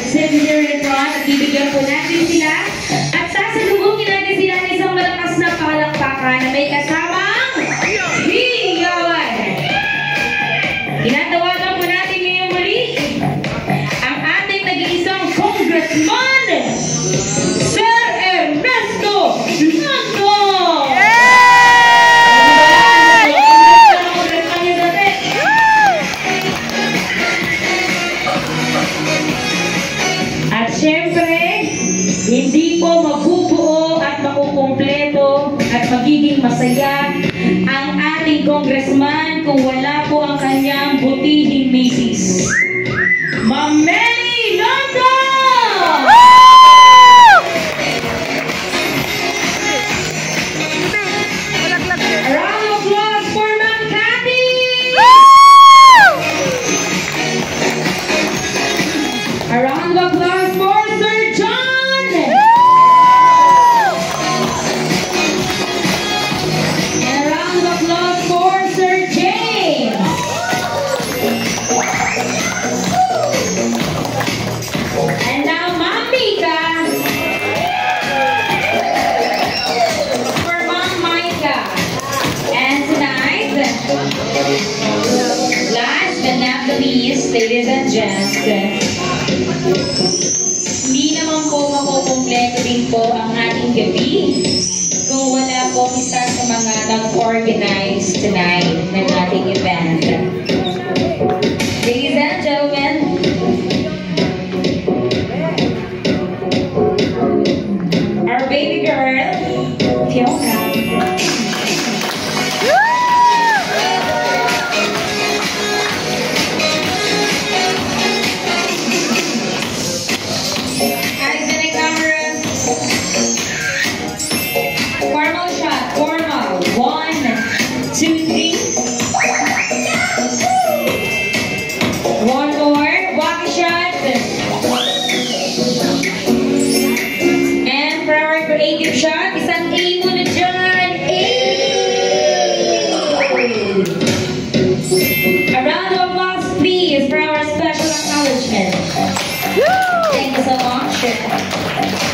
sit here in front at bibigyan po natin sila. At sasalubungin natin sila ng isang malakas na palakpakan na may kasamang hiyawan. Tinatawagan po natin ngayon muli ang ating nag-iisang congressman, Sir Ernesto Lando! At syempre, hindi po mabubuo at makukumpleto at magiging masaya ang ating congressman kung wala po ang kanyang butihing misis. Ma'am Melly Lando! A round of applause for Ma'am Cathy! A round of applause for Sir John! And a round of applause for Sir James! And now, Ma'am Mika! For Ma'am Micah! And tonight, last but not the least, ladies and gents, hindi naman po makukumpleto din po ang ating gabi kung wala po isa sa mga nag-organize tonight ng ating event. Ladies and gentlemen, our baby girl, Fiona. Eyes in the camera. Formal shot, formal. 1, 2, 3. One more, walkie shot. And for our creative shot, isang A muna dyan. A! A round of applause, please, for our special acknowledgement. Thank you so much.